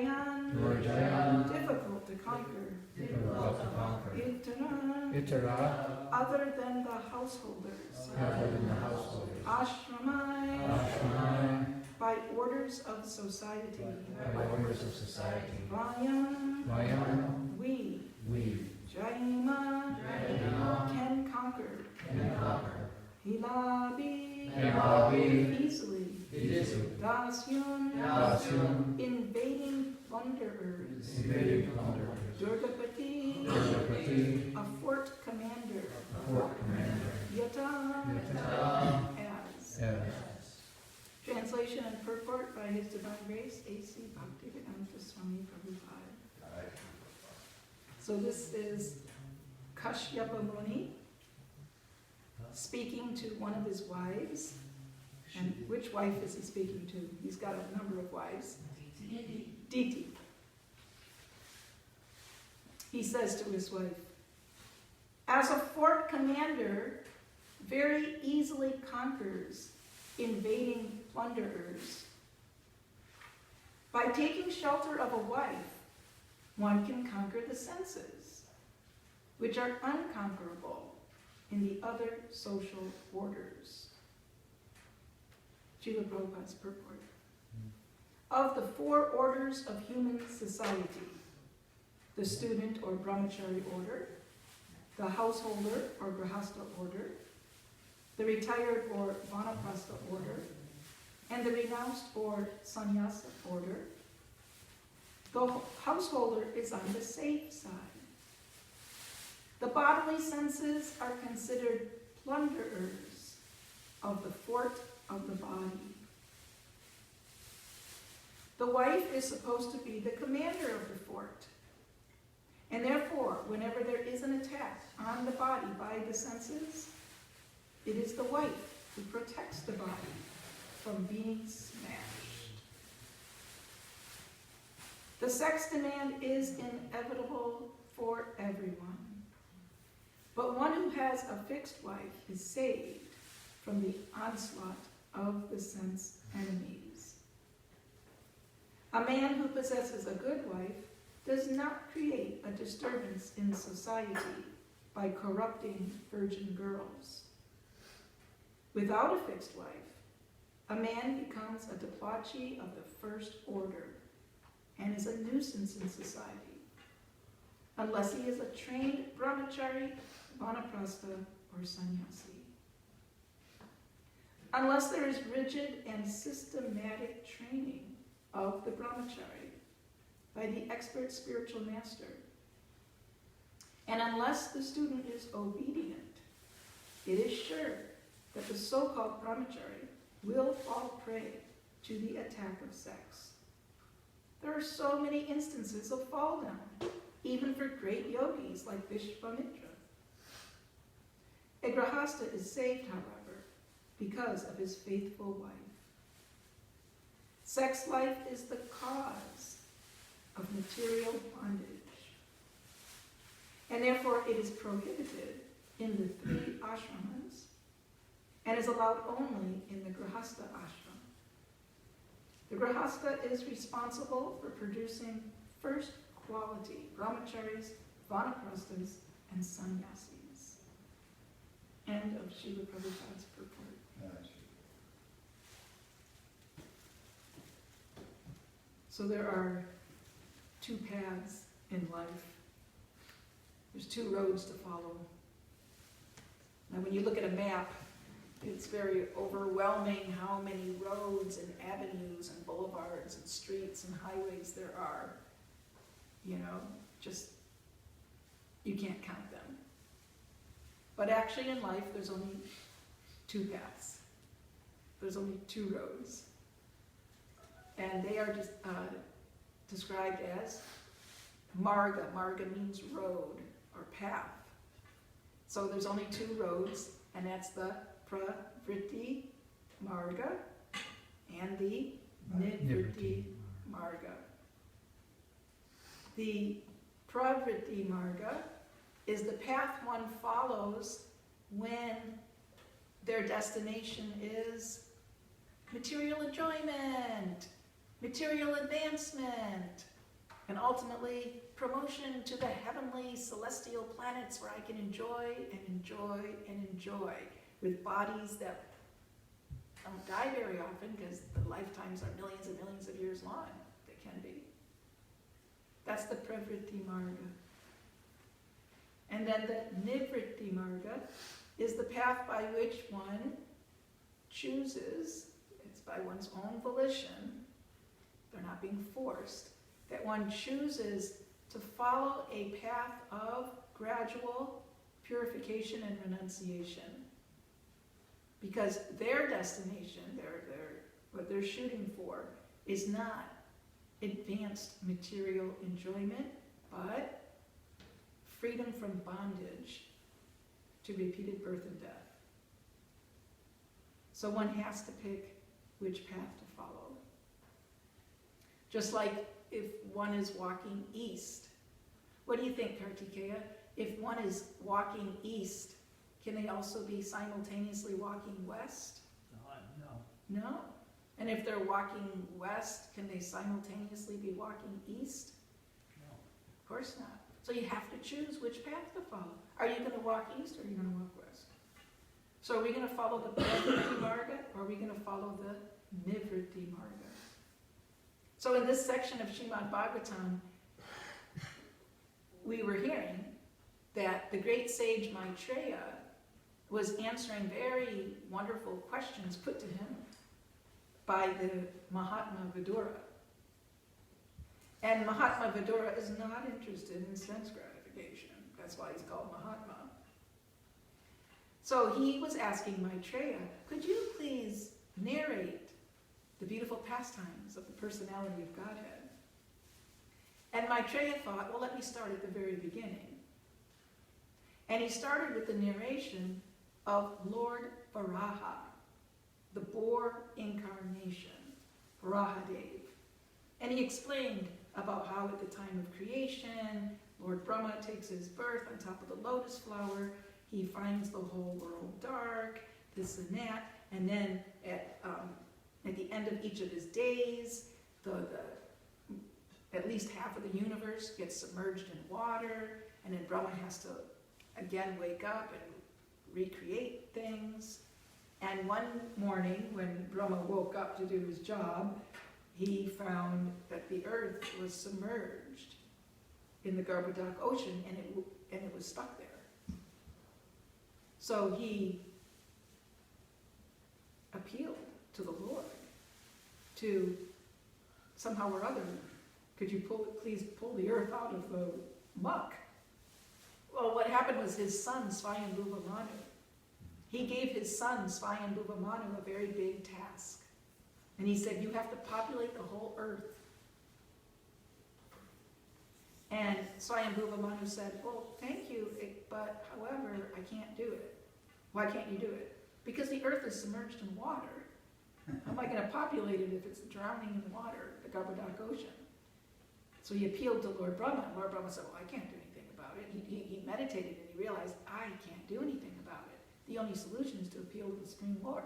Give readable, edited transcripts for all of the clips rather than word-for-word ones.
Nurjayan, difficult to conquer. Itara, Other than the householders. Ashramai, by orders of society. Vayam, we. Jaima, can conquer. Hilabi, easily. Dasyun, invading plunderers. Durgapati, a fort commander. Yata, as. Translation and purport by His Divine Grace, A.C. Bhaktivedanta Swami Prabhupada. So this is Kashyapa Muni speaking to one of his wives. And which wife is he speaking to? He's got a number of wives. Diti. He says to his wife, as a fort commander very easily conquers invading plunderers, by taking shelter of a wife, one can conquer the senses, which are unconquerable in the other social orders. Srila Prabhupada's purport. Of the 4 orders of human society, the student or brahmachari order, the householder or grihastha order, the retired or vanaprastha order, and the renounced or sannyasa order, the householder is on the safe side. The bodily senses are considered plunderers of the fort of the body. The wife is supposed to be the commander of the fort. And therefore, whenever there is an attack on the body by the senses, it is the wife who protects the body from being smashed. The sex demand is inevitable for everyone. But one who has a fixed wife is saved from the onslaught of the sense enemies. A man who possesses a good wife does not create a disturbance in society by corrupting virgin girls. Without a fixed wife, a man becomes a debauchee of the first order and is a nuisance in society, unless he is a trained brahmachari, vanaprastha, or sannyasi. Unless there is rigid and systematic training of the brahmachari by the expert spiritual master, and unless the student is obedient, it is sure that the so-called brahmachari will fall prey to the attack of sex. There are so many instances of fall down, even for great yogis like Vishvamitra. A grihastha is saved, however, because of his faithful wife. Sex life is the cause of material bondage, and therefore it is prohibited in the 3 ashramas and is allowed only in the grihastha ashram. The grihastha is responsible for producing first quality brahmacharis, vanaprasthas, and sannyasis. End of Srila Prabhupada's purport. So there are 2 paths in life. There's 2 roads to follow. Now when you look at a map, it's very overwhelming how many roads and avenues and boulevards and streets and highways there are. You know, just, you can't count them. But actually in life, there's only 2 paths. There's only 2 roads. And they are just described as marga. Marga means road or path. So there's only 2 roads, and that's the pravritti marga and the nivritti marga. The pravritti marga is the path one follows when their destination is material enjoyment, material advancement, and ultimately promotion to the heavenly celestial planets where I can enjoy and enjoy and enjoy with bodies that don't die very often because the lifetimes are millions and millions of years long. They can be. That's the Pravritti Marga. And then the Nivritti Marga is the path by which one chooses, it's by one's own volition, they're not being forced, that one chooses to follow a path of gradual purification and renunciation. Because their destination, what they're shooting for, is not advanced material enjoyment, but freedom from bondage to repeated birth and death. So one has to pick which path to follow. Just like if one is walking east. What do you think, Kartikeya? If one is walking east, can they also be simultaneously walking west? No. No. And if they're walking west, can they simultaneously be walking east? No. Of course not. So you have to choose which path to follow. Are you going to walk east or are you going to walk west? So are we going to follow the Pravritti Marga or are we going to follow the Nivritti Marga? So in this section of Srimad Bhagavatam, we were hearing that the great sage Maitreya was answering very wonderful questions put to him by the Mahatma Vidura. And Mahatma Vidura is not interested in sense gratification. That's why he's called Mahatma. So he was asking Maitreya, could you please narrate the beautiful pastimes of the personality of Godhead? And Maitreya thought, well, let me start at the very beginning. And he started with the narration of Lord Varaha, the boar incarnation, Varahadev. And he explained about how at the time of creation, Lord Brahma takes his birth on top of the lotus flower. He finds the whole world dark, this and that. And then at the end of each of his days, at least half of the universe gets submerged in water. And then Brahma has to again wake up and recreate things. And one morning when Brahma woke up to do his job, he found that the earth was submerged in the Garbhodak ocean and it was stuck there. So he appealed to the Lord to somehow or other, could you please pull the earth out of the muck? Well, what happened was his son, Swayambhuva Manu, he gave his son, Swayambhuva Manu, a very big task. And he said, you have to populate the whole earth. And Swayambhuva Manu said, well, thank you, but however, I can't do it. Why can't you do it? Because the earth is submerged in water. How am I going to populate it if it's drowning in water, the Garbhodak ocean? So he appealed to Lord Brahma, and Lord Brahma said, well, I can't do anything about it. He meditated and he realized, I can't do anything about it. The only solution is to appeal to the Supreme Lord.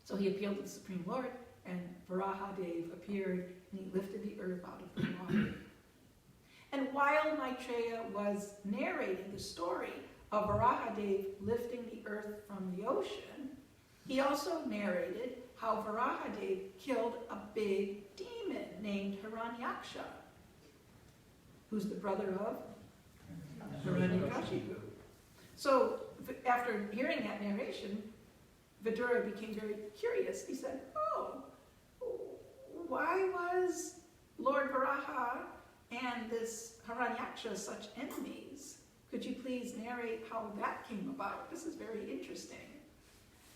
So he appealed to the Supreme Lord, and Varahadev appeared, and he lifted the earth out of the water. And while Maitreya was narrating the story of Varahadev lifting the earth from the ocean, he also narrated how Varahadev killed a big demon named Hiranyaksha, who's the brother of Hiranyakashipu. So after hearing that narration, Vidura became very curious. He said, oh, why was Lord Varaha and this Hiranyaksha such enemies? Could you please narrate how that came about? This is very interesting.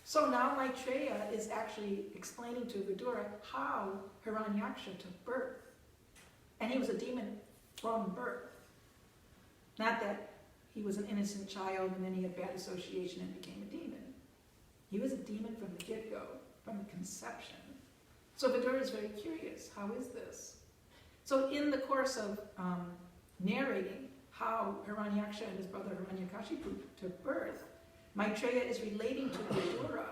So now Maitreya is actually explaining to Vidura how Hiranyaksha took birth. And he was a demon from birth. Not that he was an innocent child and then he had bad association and became a demon. He was a demon from the get-go, from conception. So Vidura is very curious, how is this? So in the course of narrating how Hiranyaksha and his brother Hiranyakashipu took birth, Maitreya is relating to Vidura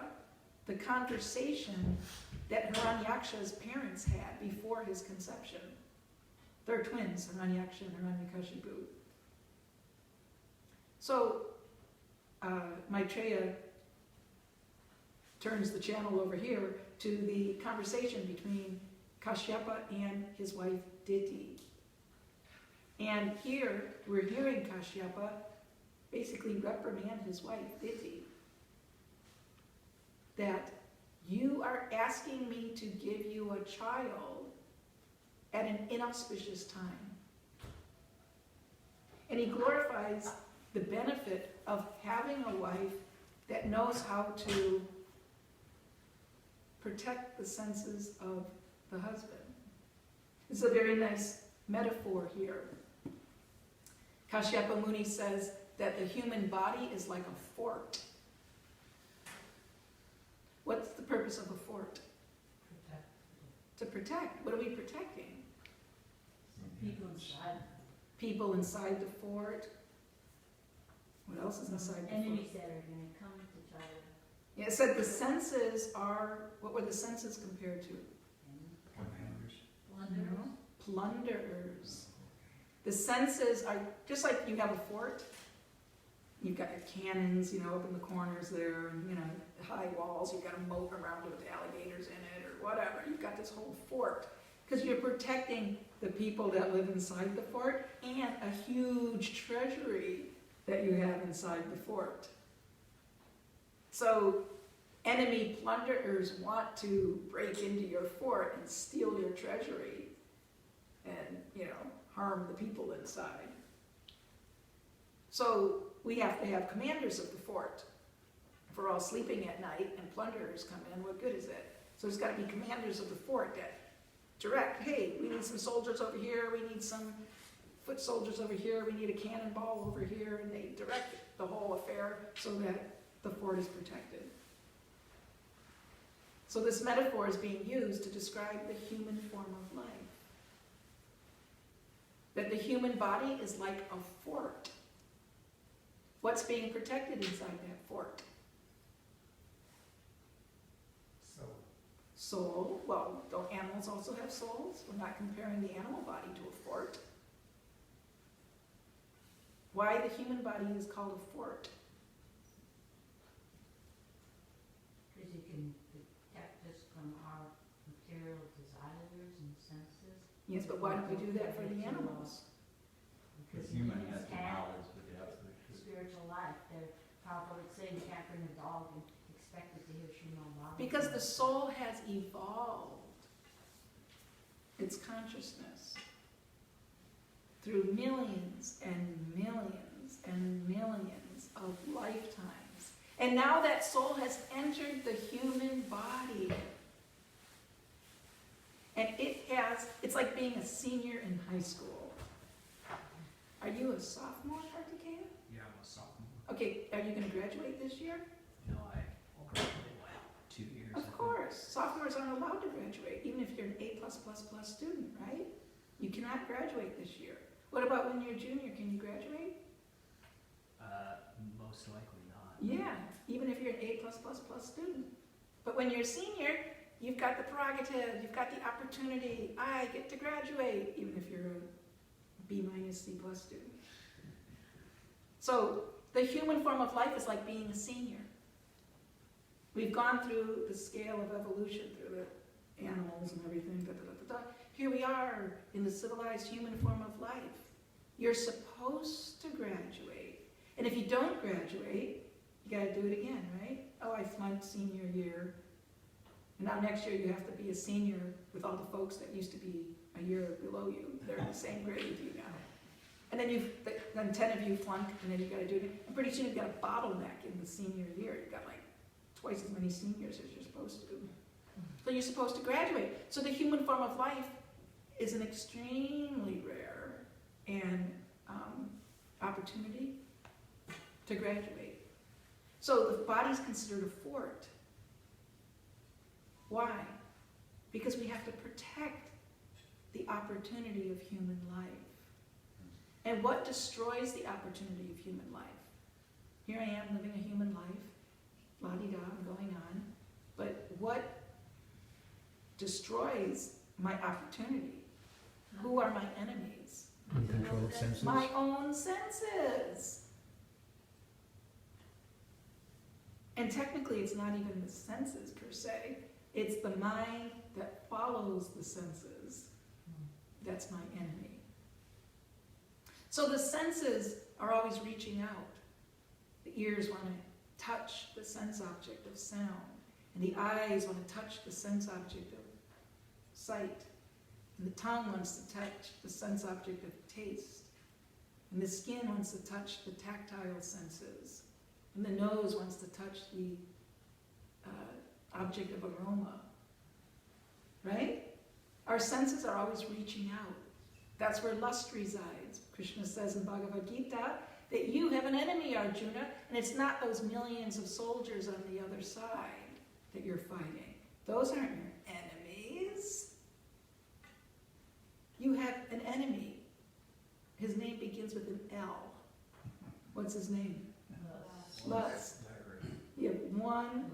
the conversation that Hiranyaksha's parents had before his conception. They're twins, Hiranyaksha and Hiranyakashipu. So, Maitreya turns the channel over here to the conversation between Kashyapa and his wife Diti. And here, we're hearing Kashyapa basically reprimand his wife Diti. That you are asking me to give you a child at an inauspicious time. And he glorifies the benefit of having a wife that knows how to protect the senses of the husband. It's a very nice metaphor here. Kashyapa Muni says that the human body is like a fort. What's the purpose of a fort? Protect. To protect. What are we protecting? People inside. People inside the fort. What else is inside the fort? Enemies that are going to come to try to... Yeah, it said the senses are, what were the senses compared to? Plunderers. No, plunderers. The senses are, just like you have a fort, you've got your cannons, up in the corners there, and, high walls, you've got a moat around it with alligators in it, or whatever. You've got this whole fort, because you're protecting the people that live inside the fort, and a huge treasury that you have inside the fort. So, enemy plunderers want to break into your fort and steal your treasury and, harm the people inside. So, we have to have commanders of the fort. If we're all sleeping at night and plunderers come in, what good is it? So there's got to be commanders of the fort that direct, hey, we need some soldiers over here, we need some foot soldiers over here, we need a cannonball over here, and they direct the whole affair so that the fort is protected. So this metaphor is being used to describe the human form of life. That the human body is like a fort. What's being protected inside that fort? Soul. Well, don't animals also have souls? We're not comparing the animal body to a fort. Why the human body is called a fort? Because you can protect us from our material desires and senses. Yes, but why don't we do that for the animals? Because human has the knowledge, but the other spiritual life. They're powerful. It's saying you can't bring a dog and expect it to hear Shema Baba. Because the soul has evolved its consciousness through millions and millions and millions of lifetimes. And now that soul has entered the human body. And it's like being a senior in high school. Are you a sophomore, Kartikeya? Yeah, I'm a sophomore. Okay, are you going to graduate this year? No, I will graduate, 2 years. I Of think. course. Sophomores aren't allowed to graduate, even if you're an A+++ student, right? You cannot graduate this year. What about when you're a junior? Can you graduate? Most likely not. Yeah, even if you're an A++ student. But when you're a senior, you've got the prerogative, you've got the opportunity. I get to graduate, even if you're a B- C+ student. So the human form of life is like being a senior. We've gone through the scale of evolution, through the animals and everything. Here we are in the civilized human form of life. You're supposed to graduate. And if you don't graduate, you got to do it again, right? Oh, I flunked senior year. And now next year you have to be a senior with all the folks that used to be a year below you. They're in the same grade with you now. And then 10 of you flunk, and then you got to do it. And pretty soon you've got a bottleneck in the senior year. You've got like twice as many seniors as you're supposed to. So you're supposed to graduate. So the human form of life is an extremely rare and opportunity to graduate. So the body's considered a fort. Why? Because we have to protect the opportunity of human life. And what destroys the opportunity of human life? Here I am living a human life, la-di-da, I'm going on, but what destroys my opportunity? Who are my enemies? What senses? My own senses. And technically, it's not even the senses per se. It's the mind that follows the senses. That's my enemy. So the senses are always reaching out. The ears want to touch the sense object of sound. And the eyes want to touch the sense object of sight. And the tongue wants to touch the sense object of taste. And the skin wants to touch the tactile senses. And the nose wants to touch the object of aroma. Right? Our senses are always reaching out. That's where lust resides. Krishna says in Bhagavad Gita that you have an enemy, Arjuna, and it's not those millions of soldiers on the other side that you're fighting. Those aren't your enemies. You have an enemy. His name begins with an L. What's his name? Lust. You have one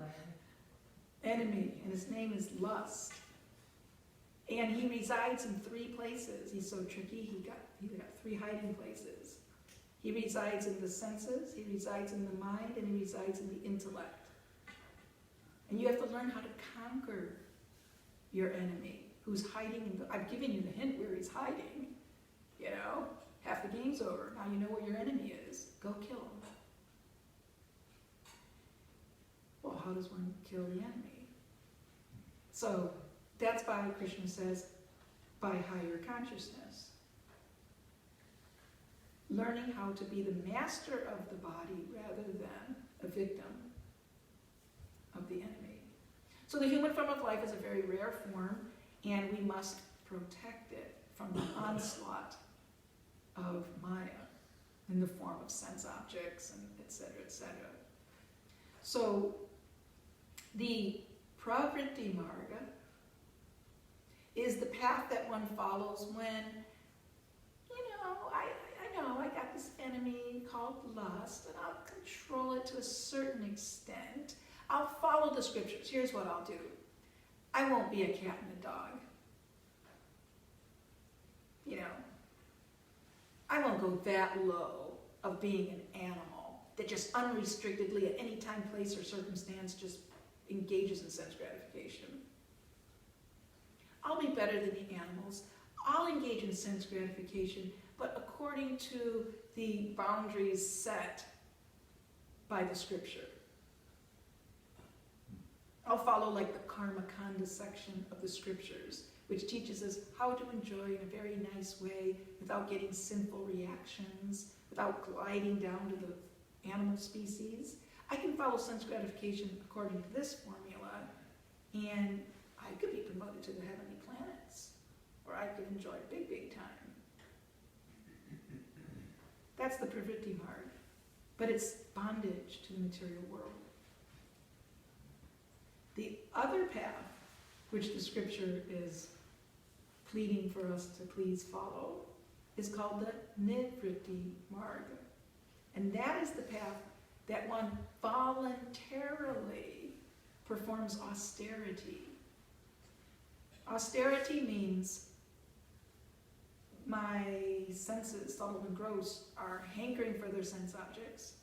enemy, and his name is lust. And he resides in 3 places. He's so tricky, he's got 3 hiding places. He resides in the senses, he resides in the mind, and he resides in the intellect. And you have to learn how to conquer your enemy, who's hiding. I've given you the hint where he's hiding. You know, half the game's over. Now you know where your enemy is. Go kill him. Well, how does one kill the enemy? So that's why Krishna says, by higher consciousness. Learning how to be the master of the body rather than a victim of the enemy. So the human form of life is a very rare form, and we must protect it from the onslaught of Maya in the form of sense objects and etc., etc. So the pravritti marga is the path that one follows when, I got this enemy called lust, and I'll control it to a certain extent. I'll follow the scriptures. Here's what I'll do. I won't be a cat and a dog. I won't go that low of being an animal that just unrestrictedly at any time, place, or circumstance just engages in sense gratification. I'll be better than the animals. I'll engage in sense gratification, but according to the boundaries set by the scripture. I'll follow like the Karma Kanda section of the scriptures, which teaches us how to enjoy in a very nice way without getting sinful reactions, without gliding down to the animal species. I can follow sense gratification according to this formula, and I could be promoted to the heavenly planets, or I could enjoy big, big time. That's the pravritti marg, but it's bondage to the material world. The other path, which the scripture is pleading for us to please follow, is called the nivritti marga. And that is the path that one voluntarily performs austerity. Austerity means my senses, subtle and gross, are hankering for their sense objects.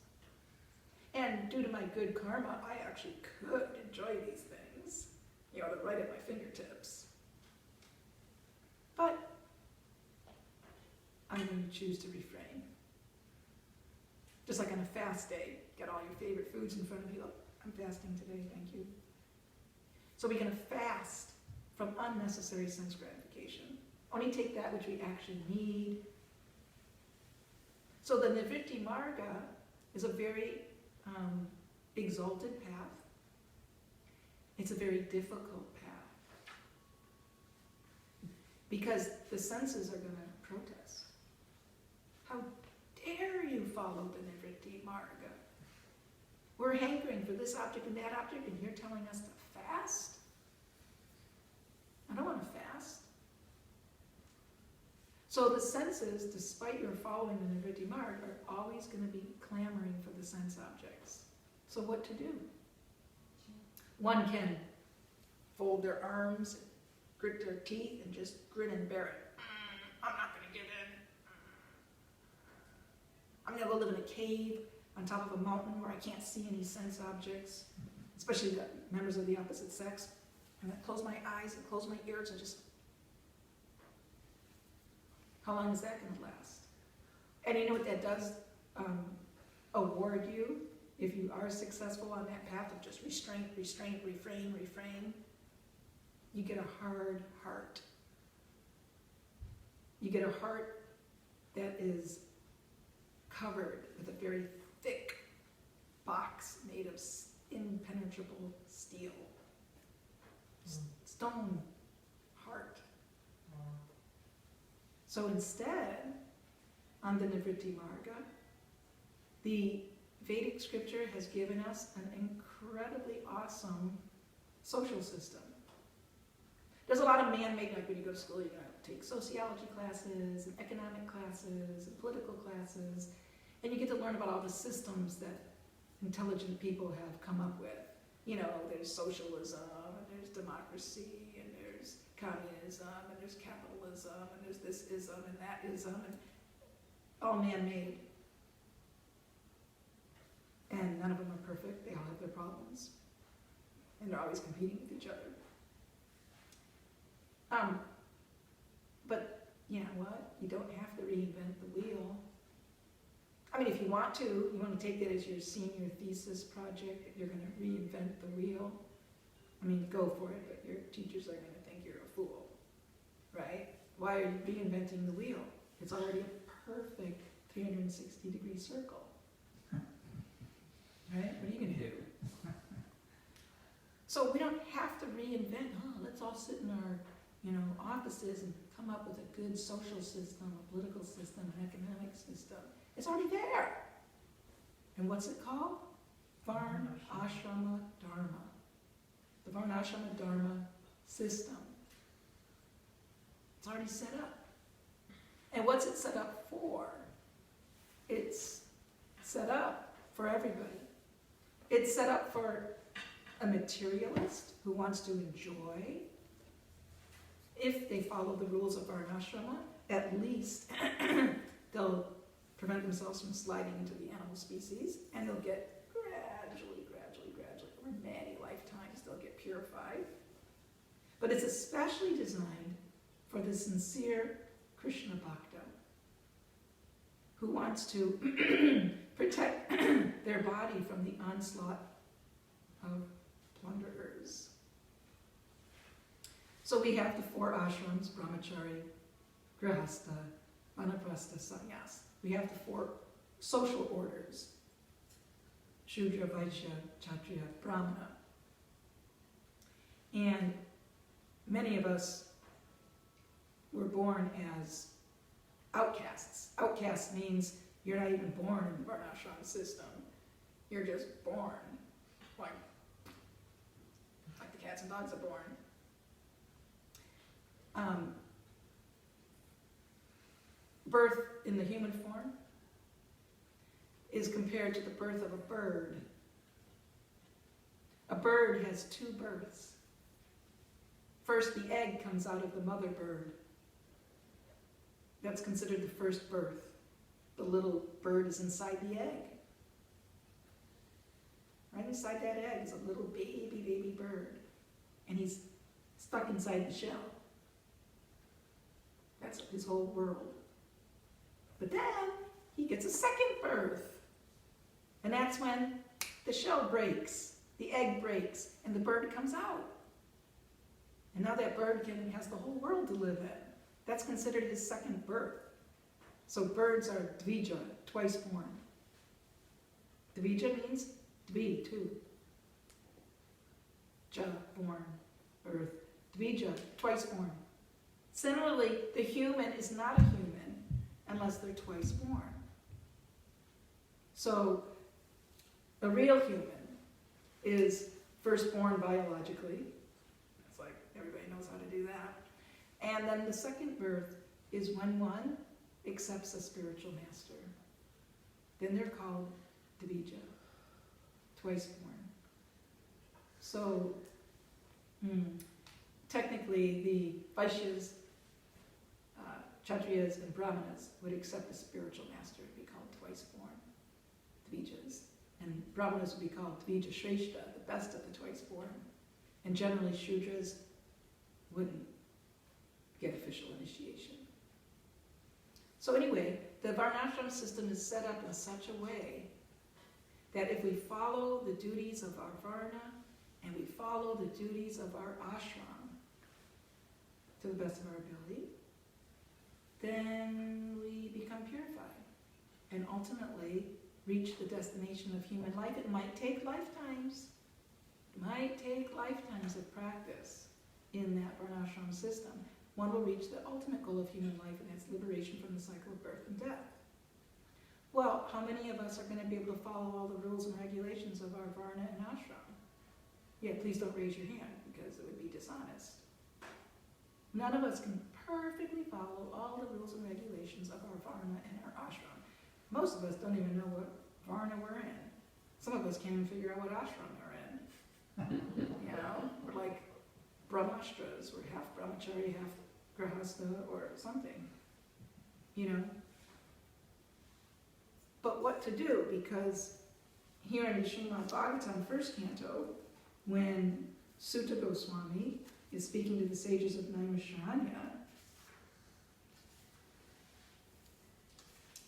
And due to my good karma, I actually could enjoy these things. They're right at my fingertips. But I'm going to choose to refrain. Just like on a fast day, get all your favorite foods in front of you. Look, I'm fasting today, thank you. So we're going to fast from unnecessary sense gratification. Only take that which we actually need. So the nivritti marga is a very exalted path. It's a very difficult path. Because the senses are going to protest. How dare you follow the nivritti marga? We're hankering for this object and that object, and you're telling us to fast? I don't want to fast. So the senses, despite your following the nivritti marg, are always going to be clamoring for the sense objects. So what to do? One can fold their arms, grit their teeth, and just grin and bear it. I'm not going to give in. go live in a cave on top of a mountain where I can't see any sense objects, especially the members of the opposite sex. And I close my eyes and close my ears and just, how long is that going to last? And you know what that does award you if you are successful on that path of just restraint, restraint, refrain, refrain? You get a hard heart. You get a heart that is covered with a very thick box made of impenetrable steel. Stone heart. So instead, on the Nivritti Marga, the Vedic scripture has given us an incredibly awesome social system. There's a lot of man-made, like when you go to school, you're going to take sociology classes and economic classes and political classes, and you get to learn about all the systems that intelligent people have come up with. You know, there's socialism, and there's democracy, and there's communism, and there's capitalism, and there's this ism and that ism, and all man-made. And none of them are perfect. They all have their problems. And they're always competing with each other. But you know what? You don't have to reinvent the wheel. I mean, if you want to take that as your senior thesis project, if you're going to reinvent the wheel, I mean, go for it, but your teachers are going to think you're a fool, right? Why are you reinventing the wheel? It's already a perfect 360-degree circle, right? What are you going to do? So we don't have to reinvent, let's all sit in our offices and come up with a good social system, a political system, an economic system. It's already there. And what's it called? Varna Ashrama Dharma. The Varna Ashrama Dharma system. It's already set up. And what's it set up for? It's set up for everybody. It's set up for a materialist who wants to enjoy. If they follow the rules of Varnashrama, at least they'll prevent themselves from sliding into the animal species, and they'll get gradually, over many lifetimes, they'll get purified. But it's especially designed for the sincere Krishna Bhakta who wants to protect their body from the onslaught of plunderers. So we have the 4 ashrams: brahmachari, grihastha, vanaprastha, sannyas. We have the 4 social orders: Shudra, Vaishya, Kshatriya, Brahmana. And many of us were born as outcasts. Outcast means you're not even born in the Varnashrama system. You're just born, like the cats and dogs are born. Birth in the human form is compared to the birth of a bird. A bird has 2 births. First, the egg comes out of the mother bird. That's considered the first birth. The little bird is inside the egg. Right inside that egg is a little baby bird. And he's stuck inside the shell. That's his whole world. But then he gets a second birth. And that's when the shell breaks, the egg breaks, and the bird comes out. And now that bird has the whole world to live in. That's considered his second birth. So birds are dvija, twice born. Dvija means dvi, 2. Ja, born, birth. Dvija, twice born. Similarly, the human is not a human unless they're twice born. So, a real human is first born biologically. It's like everybody knows how to do that. And then the second birth is when one accepts a spiritual master. Then they're called Dvija, twice born. So, technically, the Vaishyas, Kshatriyas and Brahmanas would accept a spiritual master to be called twice born, Dvijas. And Brahmanas would be called Dvija Shrestha, the best of the twice born. And generally Shudras wouldn't get official initiation. So anyway, the Varnashram system is set up in such a way that if we follow the duties of our Varna and we follow the duties of our ashram to the best of our ability, then we become purified and ultimately reach the destination of human life. It might take lifetimes. It might take lifetimes of practice in that Varnashram system. One will reach the ultimate goal of human life, and that's liberation from the cycle of birth and death. Well, how many of us are going to be able to follow all the rules and regulations of our Varna and ashram? Yeah, please don't raise your hand because it would be dishonest. None of us can perfectly follow all the rules and regulations of our Varna and our ashram. Most of us don't even know what Varna we're in. Some of us can't even figure out what ashram we're in. You know, we're like Brahmastras, we're half brahmachari, half grahastha, or something. You know? But what to do? Because here in the Srimad Bhagavatam, first canto, when Sutta Goswami is speaking to the sages of Naimisharanya,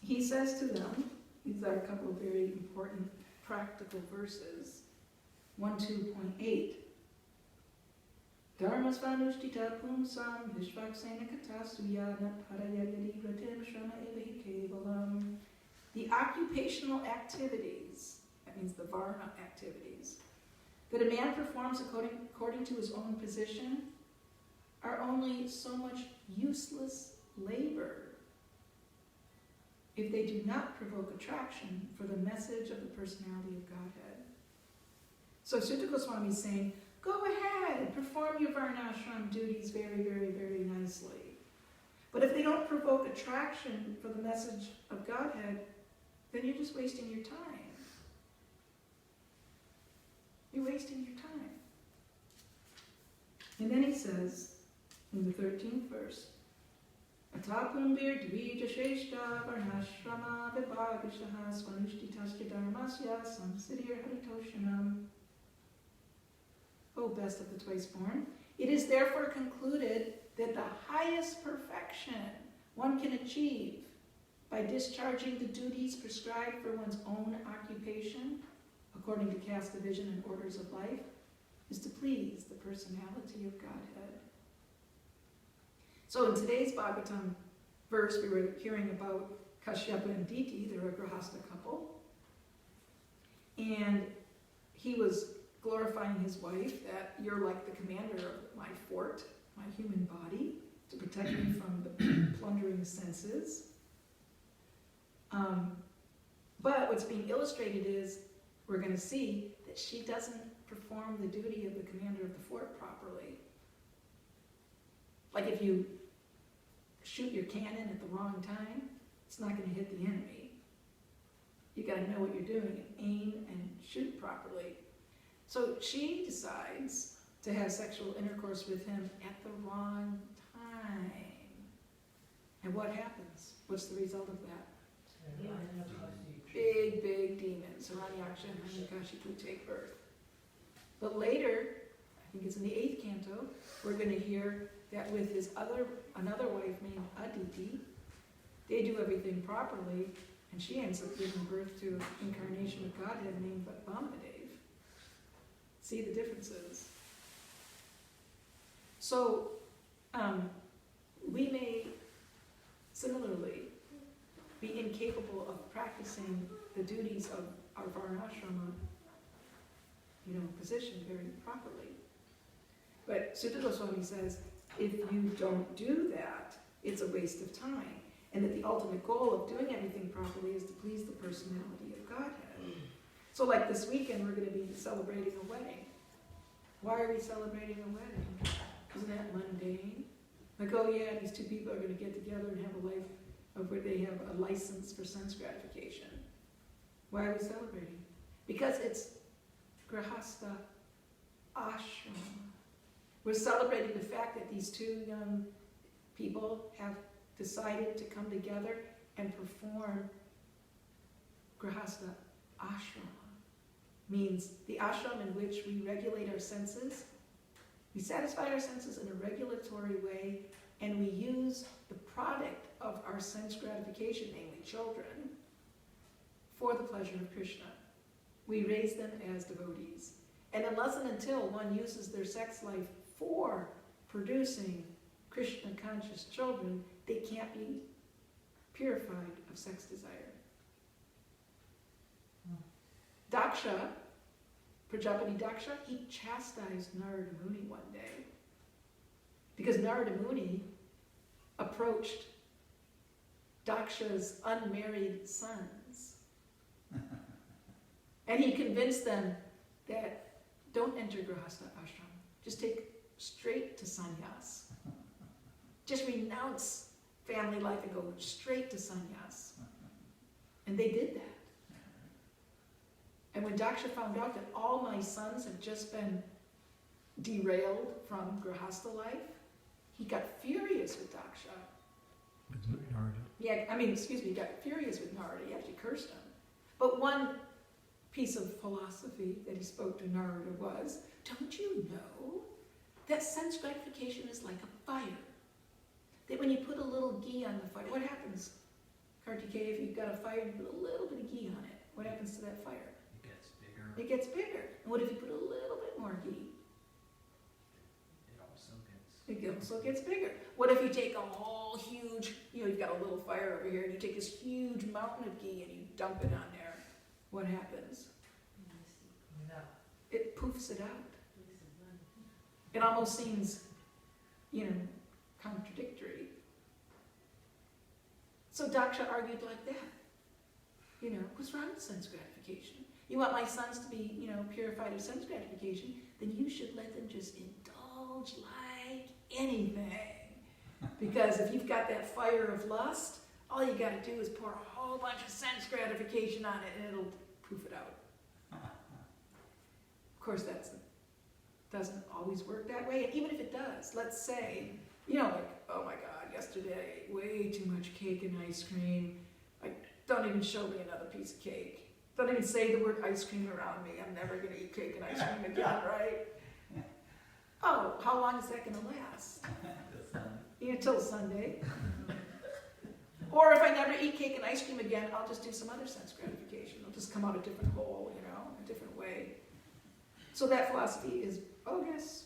he says to them, these are a couple of very important practical verses, 1:2.8. Dharma svanushtita pumsam vishvaksena katasuyana parayayadi vratim shrama evahi kevalam. The occupational activities, that means the Varna activities, that a man performs according to his own position are only so much useless labor if they do not provoke attraction for the message of the personality of Godhead. So Sutta Goswami is saying, go ahead, perform your Varnashram duties very, very, very nicely. But if they don't provoke attraction for the message of Godhead, then you're just wasting your time. You're wasting your time. And then he says, in the 13th verse, Atapumbir dvija shrestha varnashrama vibhavishaha svanushtitaskya dharmasya samsiddhir haritoshanam. O best of the twice born, it is therefore concluded that the highest perfection one can achieve by discharging the duties prescribed for one's own occupation, according to caste division and orders of life, is to please the personality of Godhead. So in today's Bhagavatam verse, we were hearing about Kashyapa and Diti. They're a Grahastha couple. And he was glorifying his wife that you're like the commander of my fort, my human body, to protect me from the plundering senses. But what's being illustrated is, we're going to see that she doesn't perform the duty of the commander of the fort properly. Like if you shoot your cannon at the wrong time, it's not going to hit the enemy. You got to know what you're doing and aim and shoot properly. So she decides to have sexual intercourse with him at the wrong time. And what happens? What's the result of that? Big, big demons. Hiranyaksha and Hiranyakashipu take birth. But later, I think it's in the 8th canto, we're going to hear that with his another wife named Aditi, they do everything properly, and she ends up giving birth to an incarnation of Godhead named Vamadev. See the differences. So, we may similarly be incapable of practicing the duties of our Varnashrama, position very properly. But Sutta Goswami says, if you don't do that, it's a waste of time. And that the ultimate goal of doing everything properly is to please the personality of Godhead. So like this weekend, we're going to be celebrating a wedding. Why are we celebrating a wedding? Isn't that mundane? Like, oh yeah, these two people are going to get together and have a life of where they have a license for sense gratification. Why are we celebrating? Because it's Grahastha Ashram. We're celebrating the fact that these two young people have decided to come together and perform Grihastha Ashrama. Means the ashram in which we regulate our senses, we satisfy our senses in a regulatory way, and we use the product of our sense gratification, namely children, for the pleasure of Krishna. We raise them as devotees. And unless and until one uses their sex life for producing Krishna-conscious children, they can't be purified of sex desire. Daksha, Prajapati Daksha, he chastised Narada Muni one day because Narada Muni approached Daksha's unmarried sons and he convinced them that don't enter Grihastha ashram, just take straight to sannyas. Just renounce family life and go straight to sannyas. And they did that. And when Daksha found out that all my sons had just been derailed from Grihastha life, he got furious with Daksha. With Narada. Yeah, he got furious with Narada. He actually cursed him. But one piece of philosophy that he spoke to Narada was, don't you know that sense gratification is like a fire? That when you put a little ghee on the fire, what happens? Kartikeya, if you've got a fire, you put a little bit of ghee on it. What happens to that fire? It gets bigger. It gets bigger. And what if you put a little bit more ghee? It also gets bigger. What if you take a whole huge, you've got a little fire over here, and you take this huge mountain of ghee and you dump it on there? What happens? It poofs it out. It almost seems, contradictory. So Daksha argued like that. What's wrong with sense gratification? You want my sons to be, purified of sense gratification, then you should let them just indulge like anything. Because if you've got that fire of lust, all you got to do is pour a whole bunch of sense gratification on it and it'll poof it out. Of course, that doesn't always work that way. And even if it does, let's say, oh my God, yesterday I ate way too much cake and ice cream. Don't even show me another piece of cake. Don't even say the word ice cream around me. I'm never going to eat cake and ice cream again, right? Oh, how long is that going to last? Till Sunday. Or if I never eat cake and ice cream again, I'll just do some other sense gratification. It'll just come out a different hole, a different way. So that philosophy is bogus.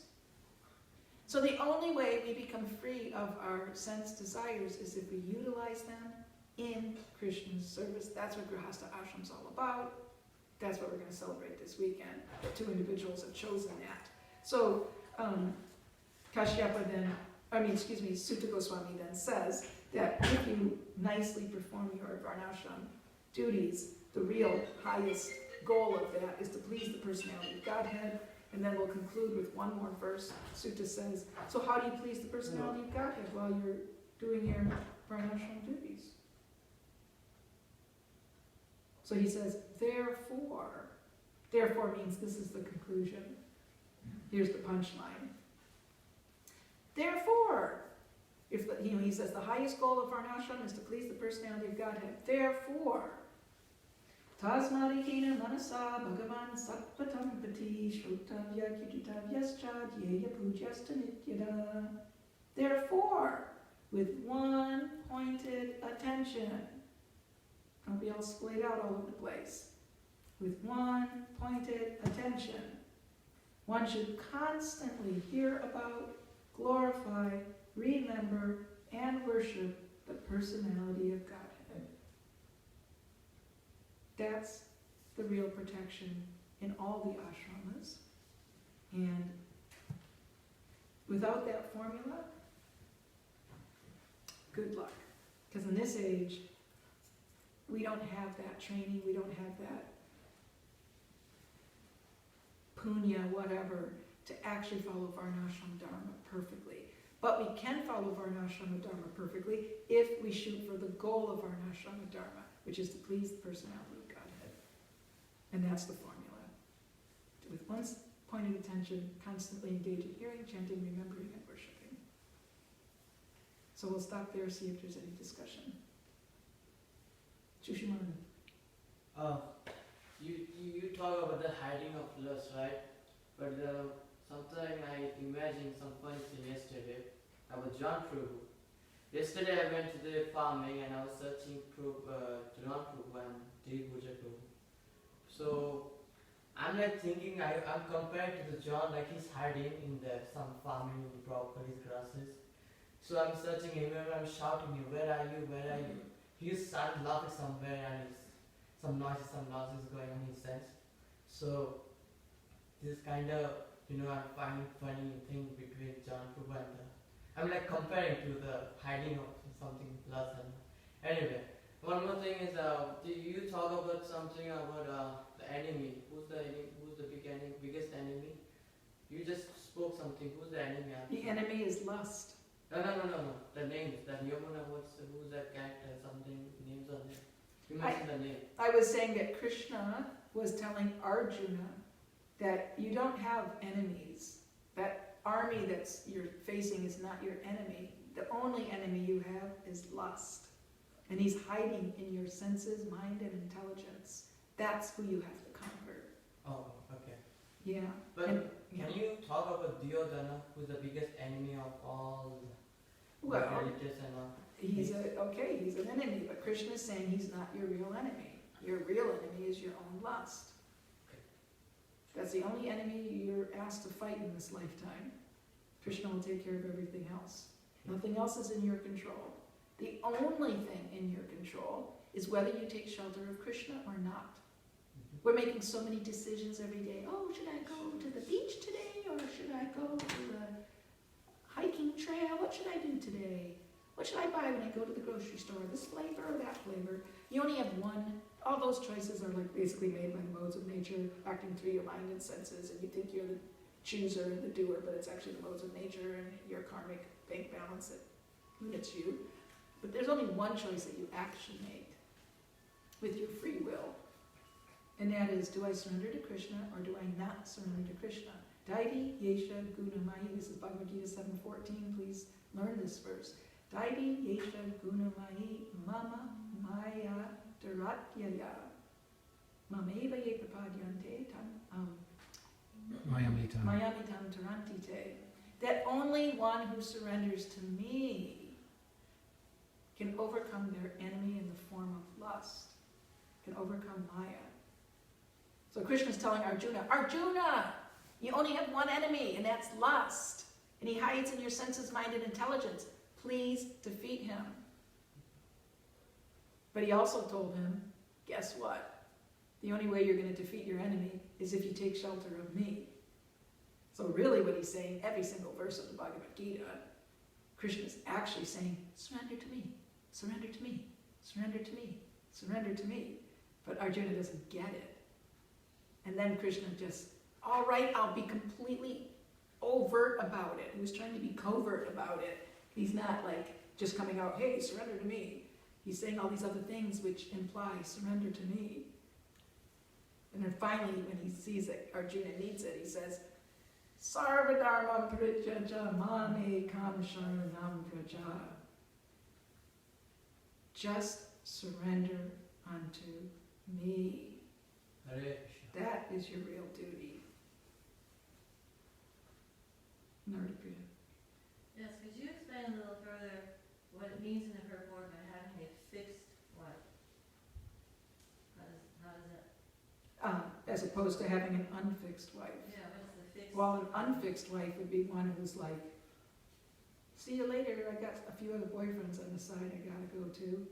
So the only way we become free of our sense desires is if we utilize them in Krishna's service. That's what Grihastha Ashram's all about. That's what we're going to celebrate this weekend. The two individuals have chosen that. So Sutta Goswami then says that if you nicely perform your varnashram duties, the real highest goal of that is to please the personality of Godhead. And then we'll conclude with one more verse. Sutta says, so how do you please the personality of Godhead while you're doing your varnashram duties? So he says, therefore means this is the conclusion. Here's the punchline. Therefore, he says the highest goal of varnashram is to please the personality of Godhead. Therefore, tasmarikena manasa bhagavan sattvatam pati shrutavya kiritavyascha dhyaya pujastu nityada. Therefore, with one pointed attention, don't be all splayed out all over the place. With one pointed attention, one should constantly hear about, glorify, remember, and worship the personality of Godhead. That's the real protection in all the ashramas. And without that formula, good luck. Because in this age, we don't have that training, we don't have that punya, whatever, to actually follow Varnashram Dharma perfectly. But we can follow Varnashram Dharma perfectly if we shoot for the goal of Varnashram Dharma, which is to please the personality of Godhead. And that's the formula. With one pointed attention, constantly engage in hearing, chanting, remembering, and worshiping. So So we'll stop there, see if there's any discussion. Jushiman. You talk about the hiding of lust, right? But sometimes I imagine some funny thing yesterday about John Prabhu. Yesterday I went to the farming and I was searching John Prabhu and Dev Puja Prabhu. So I'm like thinking, I'm compared to the John, like he's hiding in some farming in broccoli grasses. So I'm searching him and I'm shouting him, where are you, where are you? He just started laughing somewhere and it's some noises going on in his sense. So this kind of, I'm finding funny thing between John Prabhu and I'm like comparing to the hiding of something plus and anyway. One more thing is, do you talk about something about the enemy? Who's the enemy? Who's the biggest enemy? You just spoke something. Who's the enemy? The enemy is lust. No. The names. That Yamuna. Who's that character? Something names on it. You mentioned the name. I was saying that Krishna was telling Arjuna that you don't have enemies. That army that's you're facing is not your enemy. The only enemy you have is lust. And he's hiding in your senses, mind, and intelligence. That's who you have to conquer. Oh, okay. Yeah. But Yeah. can you talk about Duryodhana, who's the biggest enemy of all the Well, religious and all? he's an enemy, but Krishna is saying he's not your real enemy. Your real enemy is your own lust. Okay. That's the only enemy you're asked to fight in this lifetime. Krishna will take care of everything else. Nothing else is in your control. The only thing in your control is whether you take shelter of Krishna or not. We're making so many decisions every day. Oh, should I go to the beach today or should I go to the hiking trail? What should I do today? What should I buy when I go to the grocery store? This flavor or that flavor? You only have one. All those choices are like basically made by the modes of nature, acting through your mind and senses, and you think you're the chooser and the doer, but it's actually the modes of nature and your karmic bank balance that limits you. But there's only one choice that you actually make with your free will. And that is, do I surrender to Krishna or do I not surrender to Krishna? Daidi Yesha Gunamahi, this is Bhagavad Gita 7:14, please learn this verse. Daidi Yesha Gunamahi Mama Maya Daratyaya Mameva Ye Prapadyante Mayamitam. Mayamitam Tarantite. That only one who surrenders to me can overcome their enemy in the form of lust, can overcome Maya. So Krishna is telling Arjuna, Arjuna, you only have one enemy, and that's lust. And he hides in your senses, mind, and intelligence. Please defeat him. But he also told him, guess what? The only way you're going to defeat your enemy is if you take shelter of me. So really what he's saying, every single verse of the Bhagavad Gita, Krishna is actually saying, surrender to me, surrender to me, surrender to me, surrender to me. But Arjuna doesn't get it. And then Krishna just, all right, I'll be completely overt about it. He was trying to be covert about it. He's not like just coming out, hey, surrender to me. He's saying all these other things which imply surrender to me. And then finally, when he sees that Arjuna needs it, he says, Sarvadharma Prityaja Mame Kamsharanam Praja. Just surrender unto me. Hare Krishna. That is your real duty. Nardapriya. Yes, could you explain a little further what it means in the purport by having a fixed wife? How does that? As opposed to having an unfixed wife. Yeah, what is the fixed? Well, an unfixed wife would be one who's like, see you later, I got a few other boyfriends on the side I gotta go to.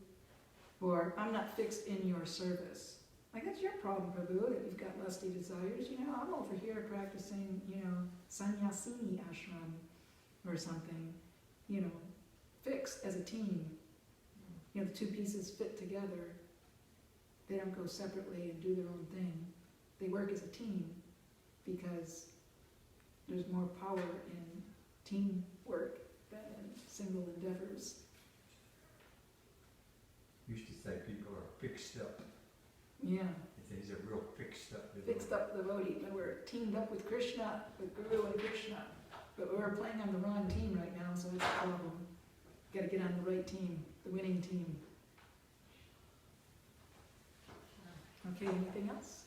Or, I'm not fixed in your service. Like, that's your problem, Prabhu, that you've got lusty desires. I'm over here practicing, sannyasini ashram or something, fixed as a team. The two pieces fit together. They don't go separately and do their own thing. They work as a team because there's more power in teamwork than in single endeavors. Used to say people are fixed up. Yeah. He's a real fixed up devotee. Fixed up devotee. And we're teamed up with Krishna, with Guru and Krishna. But we're playing on the wrong team right now, so it's a problem. Gotta get on the right team, the winning team. Okay, anything else?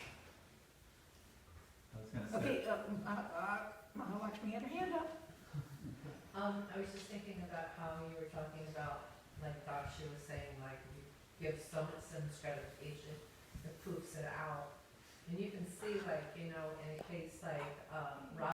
I was gonna say, Okay, watch me get her hand up. I was just thinking about how you were talking about, like Daksha was saying, like you give some stratification that proofs it out. And you can see, like, in a case like,